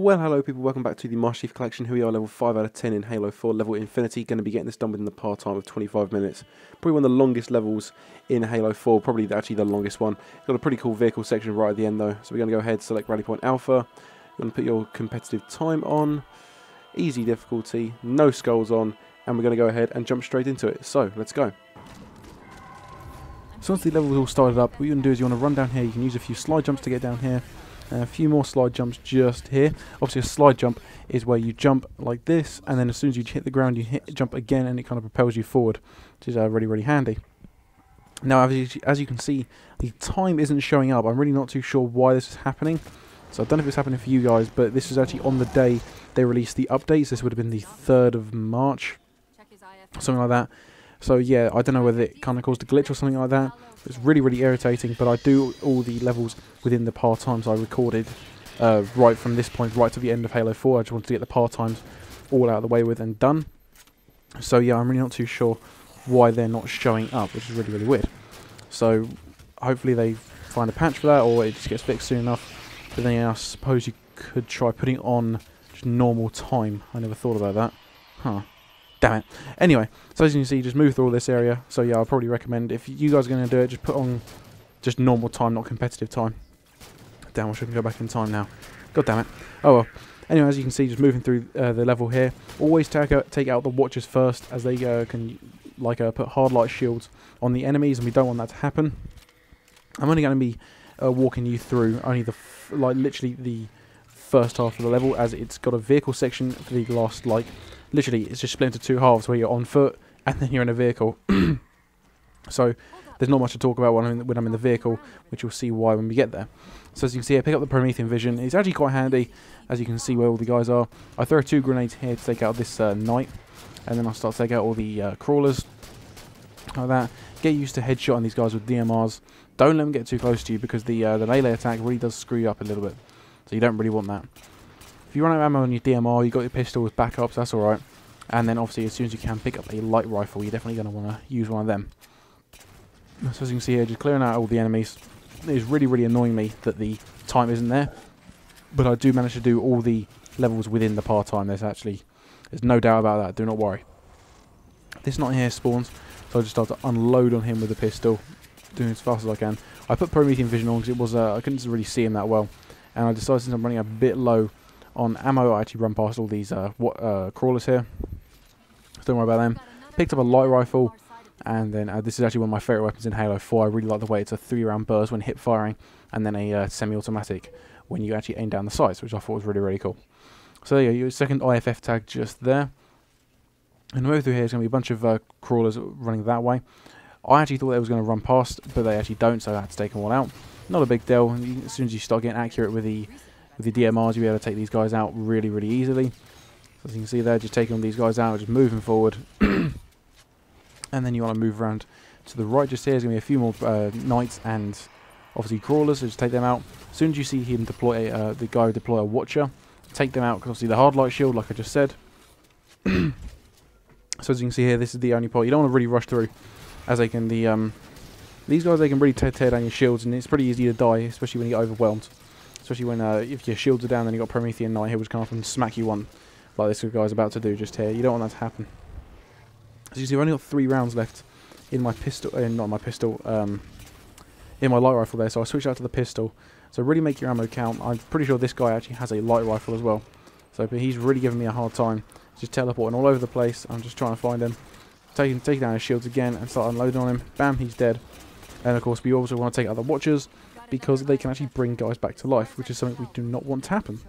Well, hello people, welcome back to the Master Chief Collection. Here we are, level 5 out of 10 in Halo 4, level Infinity. Going to be getting this done within the par time of 25 minutes. Probably one of the longest levels in Halo 4, probably actually the longest one. Got a pretty cool vehicle section right at the end though. So we're going to go ahead, select Rally Point Alpha. You're going to put your competitive time on, easy difficulty, no skulls on, and we're going to go ahead and jump straight into it. So, let's go. So once the level is all started up, what you want to do is you want to run down here. You can use a few slide jumps to get down here. A few more slide jumps just here. Obviously a slide jump is where you jump like this, and then as soon as you hit the ground you jump again and it kind of propels you forward, which is really handy. Now as you can see, the time isn't showing up. I'm really not too sure why this is happening. So I don't know if it's happening for you guys, but this is actually on the day they released the updates. This would have been the 3rd of March, something like that. So yeah, I don't know whether it kind of caused a glitch or something like that. It's really irritating, but I do all the levels within the par times I recorded right from this point right to the end of Halo 4. I just wanted to get the par times all out of the way with and done. So yeah, I'm really not too sure why they're not showing up, which is really weird. So hopefully they find a patch for that, or it just gets fixed soon enough. But then I suppose you could try putting on just normal time. I never thought about that. Huh. Damn it. Anyway, so as you can see, just move through all this area. So yeah, I'll probably recommend, if you guys are going to do it, just put on just normal time, not competitive time. Damn, I wish I could go back in time now. God damn it. Oh well. Anyway, as you can see, just moving through the level here. Always take out the watchers first, as they can put hard light shields on the enemies, and we don't want that to happen. I'm only going to be walking you through only literally the first half of the level, as it's got a vehicle section for the last literally it's just split into two halves where you're on foot and then you're in a vehicle. So there's not much to talk about when I'm in the vehicle, which you'll see why when we get there. So as you can see, I pick up the Promethean Vision. It's actually quite handy, as you can see where all the guys are. I throw 2 grenades here to take out this knight, and then I'll start to take out all the crawlers like that. Get used to headshotting these guys with DMRs. Don't let them get too close to you, because the melee attack really does screw you up a little bit, so you don't really want that. If you run out of ammo on your DMR, you've got your pistol with backups, that's alright. And then obviously as soon as you can pick up a light rifle, you're definitely going to want to use one of them. So as you can see here, just clearing out all the enemies. It is really annoying me that the time isn't there. But I do manage to do all the levels within the par time. There's no doubt about that, do not worry. This knight here spawns, so I just start to unload on him with the pistol, doing as fast as I can. I put Promethean Vision on because it was I couldn't really see him that well. And I decided, since I'm running a bit low on ammo, I actually run past all these crawlers here. So don't worry about them. Picked up a light rifle, and then this is actually one of my favourite weapons in Halo 4. I really like the way it's a 3-round burst when hip firing, and then a semi-automatic when you actually aim down the sights, which I thought was really cool. So there you go, your second IFF tag just there. And over through here is going to be a bunch of crawlers running that way. I actually thought they was going to run past, but they actually don't, so I had to take them all out. Not a big deal. As soon as you start getting accurate with the DMRs, you'll be able to take these guys out really easily. So as you can see there, just taking these guys out, just moving forward. And then you want to move around to the right. Just here, there's going to be a few more knights and obviously crawlers, so just take them out. As soon as you see him deploy the guy deploy a watcher, take them out, because obviously the hard light shield, like I just said. So as you can see here, this is the only part you don't want to really rush through, as they can these guys, they can really tear down your shields, and it's pretty easy to die, especially when you get overwhelmed. Especially when if your shields are down, then you got Promethean Knight here, which can often smack you one, like this guy's about to do just here. You don't want that to happen. As you see, I've only got 3 rounds left in my pistol, not my pistol, in my light rifle there, so I switched out to the pistol. So really make your ammo count. I'm pretty sure this guy actually has a light rifle as well. So but he's really giving me a hard time. Just teleporting all over the place. I'm just trying to find him. Take down his shields again and start unloading on him. Bam, he's dead. And of course we also want to take out the watchers, because they can actually bring guys back to life, which is something we do not want to happen.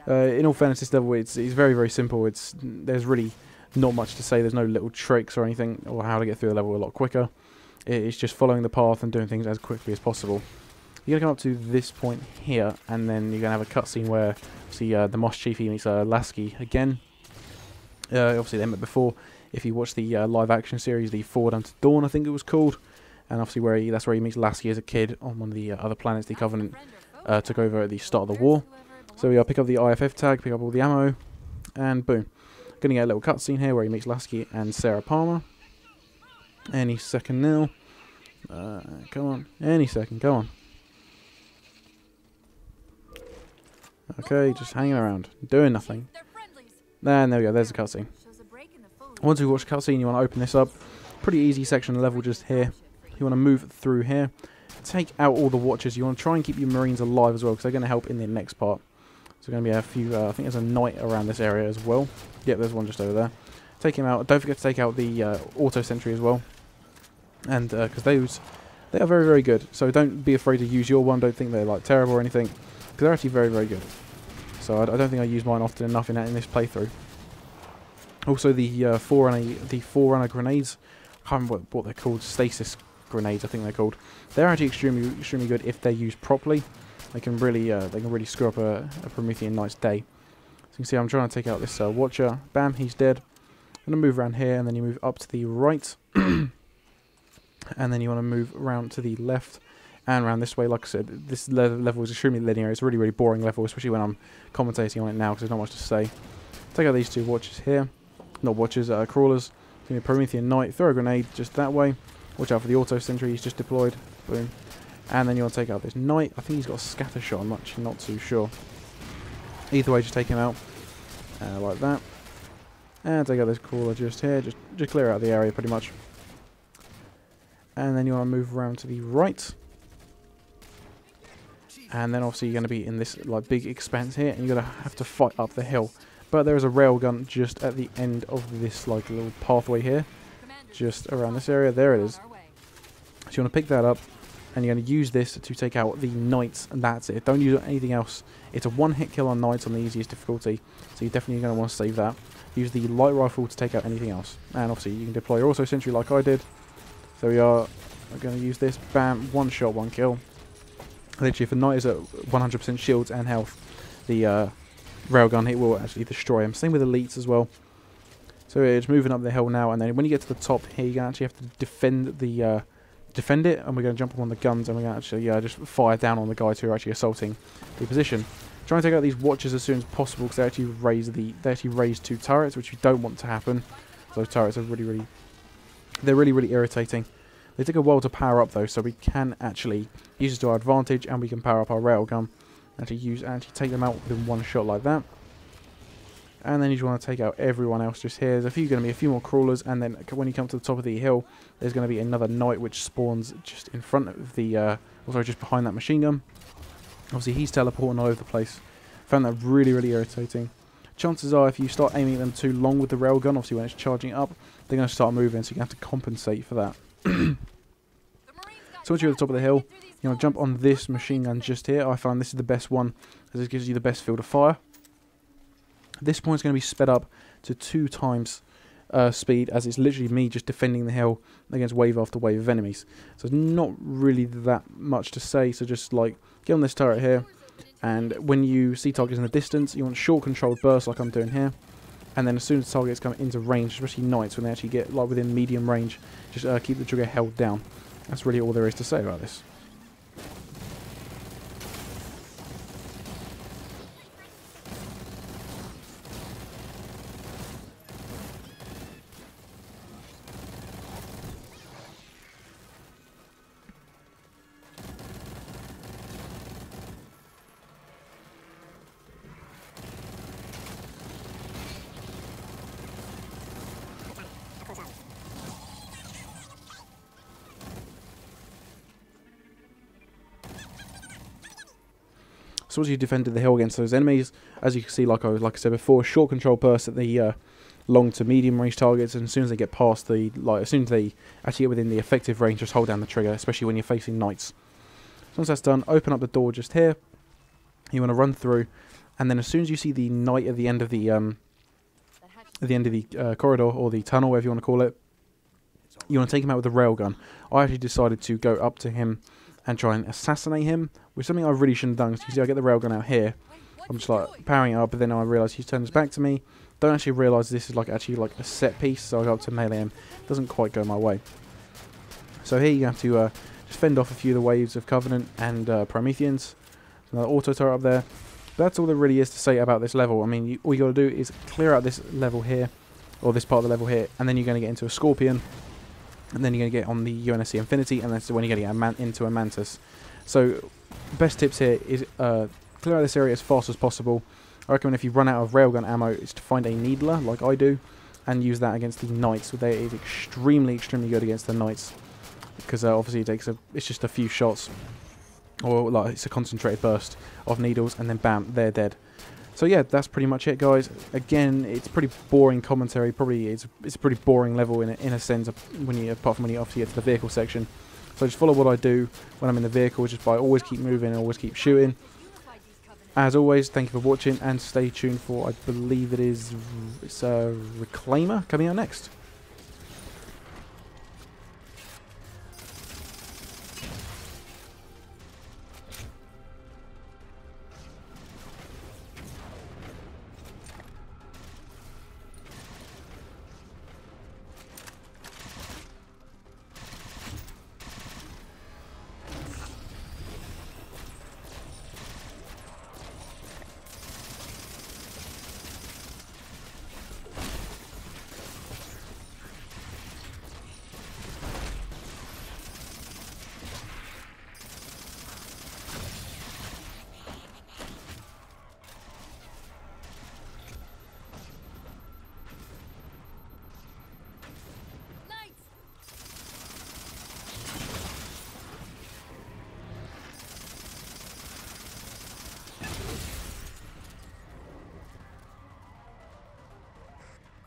In all fairness, this level it's very simple. There's really not much to say. There's no little tricks or anything, or how to get through the level a lot quicker. It's just following the path and doing things as quickly as possible. You're going to come up to this point here, and then you're going to have a cutscene where see the Moss Chiefy meets Lasky again. Obviously they met before. If you watch the live action series, the Forward Unto Dawn, I think it was called. And obviously that's where he meets Lasky as a kid on one of the other planets the Covenant took over at the start of the war. So we pick up the IFF tag, pick up all the ammo, and boom. Gonna get a little cutscene here where he meets Lasky and Sarah Palmer. Any second now. Come on. Any second, go on. Okay, just hanging around, doing nothing. And there we go, there's the cutscene. Once we watch the cutscene, you want to open this up. Pretty easy section of the level just here. You want to move through here. Take out all the watchers. You want to try and keep your marines alive as well, because they're going to help in the next part. So there's going to be a few, I think there's a knight around this area as well. Yep, there's one just over there. Take him out. Don't forget to take out the auto sentry as well. And because they are very, very good. So don't be afraid to use your one. Don't think they're like terrible or anything, because they're actually very, very good. So I don't think I use mine often enough in this playthrough. Also the forerunner grenades. I can't remember what they're called. Stasis grenades, I think they're called. They're actually extremely good if they're used properly. They can really screw up a Promethean knight's day. So you can see I'm trying to take out this watcher. Bam, he's dead. I'm going to move around here, and then you move up to the right. And then you want to move around to the left and around this way. Like I said, this level is extremely linear. It's a really, really boring level, especially when I'm commentating on it now, because there's not much to say. Take out these two watchers here. Not watchers, crawlers. Give me a Promethean knight. Throw a grenade just that way. Watch out for the auto sentry. He's just deployed. Boom. And then you want to take out this knight. I think he's got a scatter shot. I'm actually not too sure. Either way, just take him out. Like that. And take out this crawler just here. Just clear out the area pretty much. And then you want to move around to the right. And then obviously you're going to be in this like big expanse here, and you're going to have to fight up the hill. But there is a railgun just at the end of this like little pathway here. Just around this area. There it is. So you want to pick that up, and you're going to use this to take out the knights, and that's it. Don't use anything else. It's a one-hit kill on knights on the easiest difficulty, so you're definitely going to want to save that. Use the light rifle to take out anything else. And obviously you can deploy your auto sentry like I did. So we are going to use this. Bam, one shot, one kill. Literally, if a knight is at 100% shields and health, the railgun, it will actually destroy him. Same with elites as well. So it's moving up the hill now, and then when you get to the top here, you actually have to defend it, and we're going to jump up on the guns, and we're going to actually just fire down on the guys who are actually assaulting the position. Try and take out these watchers as soon as possible, because they actually raise two turrets, which you don't want to happen. Those turrets are really irritating. They take a while to power up though, so we can actually use it to our advantage, and we can power up our railgun. Actually take them out within one shot like that. And then you just want to take out everyone else just here. There's going to be a few more crawlers, and then when you come to the top of the hill, there's going to be another knight which spawns just in front of the, also just behind that machine gun. Obviously he's teleporting all over the place. Found that really irritating. Chances are if you start aiming at them too long with the railgun, obviously when it's charging up, they're going to start moving, so you have to compensate for that. So once you're at the top of the hill, you want to jump on this machine gun just here. I find this is the best one, because it gives you the best field of fire. This point is going to be sped up to 2 times speed, as it's literally me just defending the hill against wave after wave of enemies. So it's not really that much to say, so just like get on this turret here, and when you see targets in the distance, you want short controlled bursts like I'm doing here. And then as soon as the targets come into range, especially knights, when they actually get like within medium range, just keep the trigger held down. That's really all there is to say about this. So once you defended the hill against those enemies, as you can see, like I said before, short control bursts at the long to medium range targets, and as soon as they get past the, as soon as they actually get within the effective range, just hold down the trigger, especially when you're facing knights. So once that's done, open up the door just here. You want to run through, and then as soon as you see the knight at the end of the corridor or the tunnel, whatever you want to call it, you want to take him out with a railgun. I actually decided to go up to him and try and assassinate him, which is something I really shouldn't have done. Because you see, I get the railgun out here, I'm just like powering it up, but then I realise he turns back to me. Don't actually realise this is actually a set piece, so I go up to melee him. Doesn't quite go my way. So here you have to just fend off a few of the waves of Covenant and Prometheans. Another auto turret up there. But that's all there really is to say about this level. I mean, all you got to do is clear out this level here, or this part of the level here, and then you're going to get into a Scorpion. And then you're going to get on the UNSC Infinity, and that's when you're going to get into a Mantis. So, best tips here is clear out this area as fast as possible. I recommend if you run out of railgun ammo is to find a needler like I do and use that against the knights. So it is extremely good against the knights because obviously it's just a few shots, or like it's a concentrated burst of needles, and then bam, they're dead. So yeah, that's pretty much it, guys. Again, it's pretty boring commentary. Probably it's a pretty boring level in a sense, apart from when you obviously get to the vehicle section. So just follow what I do when I'm in the vehicle, just by always keep moving and always keep shooting. As always, thank you for watching, and stay tuned for, I believe it's a Reclaimer coming out next.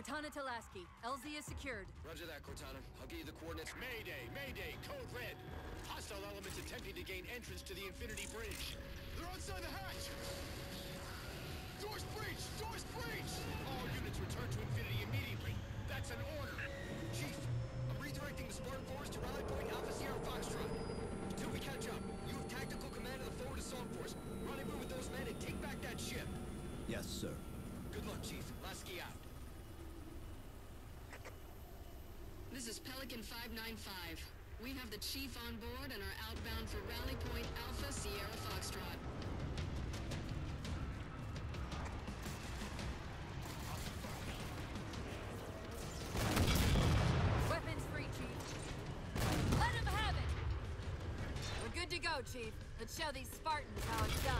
Cortana to Lasky. LZ is secured. Roger that, Cortana. I'll give you the coordinates. Mayday! Mayday! Code red! Hostile elements attempting to gain entrance to the Infinity Bridge. They're outside the hatch! Doors breached! Doors breached! All units return to Infinity immediately. That's an order. Chief, I'm redirecting the Spartan force to rally point Alpha Sierra Foxtrot. Until we catch up, you have tactical command of the forward assault force. Rendezvous with those men and take back that ship. Yes, sir. Good luck, Chief. Lasky out. This is Pelican 595. We have the Chief on board and are outbound for Rally Point Alpha Sierra Foxtrot. Weapons free, Chief. Let him have it! We're good to go, Chief. Let's show these Spartans how it's done.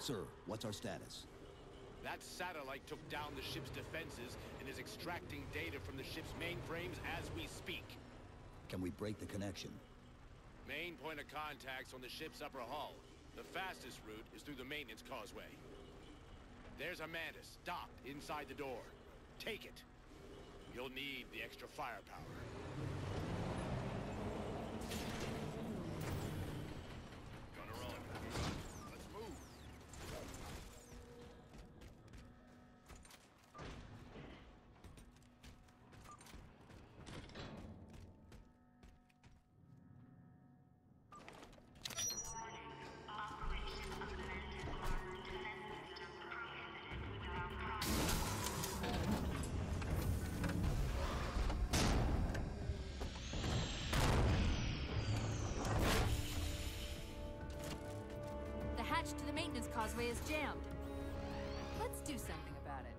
Sir, what's our status? That satellite took down the ship's defenses and is extracting data from the ship's mainframes as we speak. Can we break the connection? Main point of contact's on the ship's upper hull. The fastest route is through the maintenance causeway. There's a Mantis docked inside the door. Take it. You'll need the extra firepower. Gonna run. Let's move. The hatch to the maintenance causeway is jammed. Let's do something about it.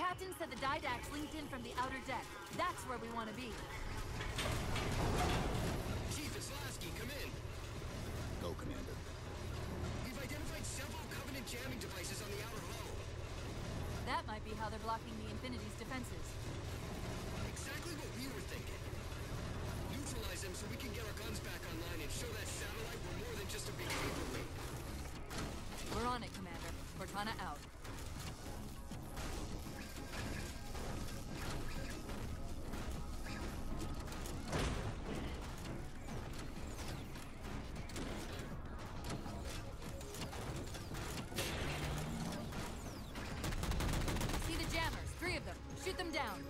Captain said the Didact's linked in from the outer deck. That's where we want to be. Chief Islasky, come in. Go, Commander. We've identified several Covenant jamming devices on the outer hull. That might be how they're blocking the Infinity's defenses. Exactly what we were thinking. Neutralize them so we can get our guns back online and show that satellite we're more than just a big paperweight. We're on it, Commander. Cortana out. Three of them. Shoot them down.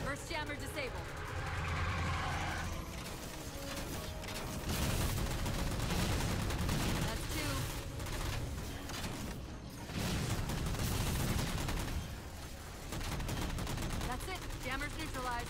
First jammer disabled. That's two. That's it. Jammer's neutralized.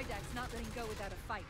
Kodak's not letting go without a fight.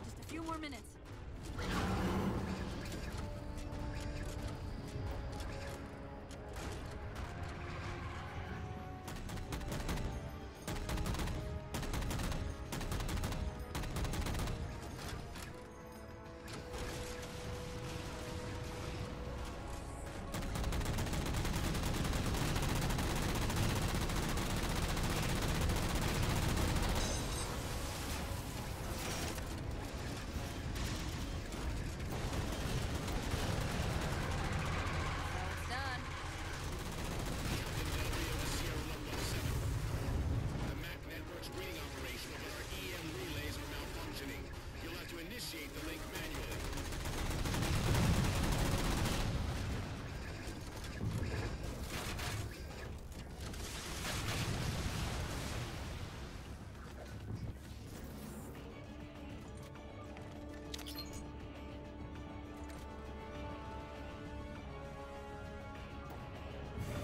Just a few more minutes. Initiate the link manually.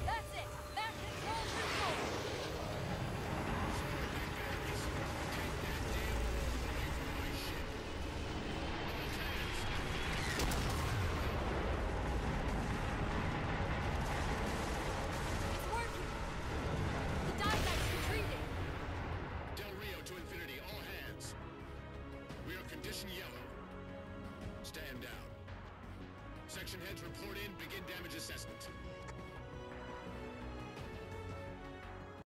That's it! Back control restored! It's working! The Dynamite's retreating! Del Rio to Infinity, all hands. We are condition yellow. Stand down. Section heads report in, begin damage assessment.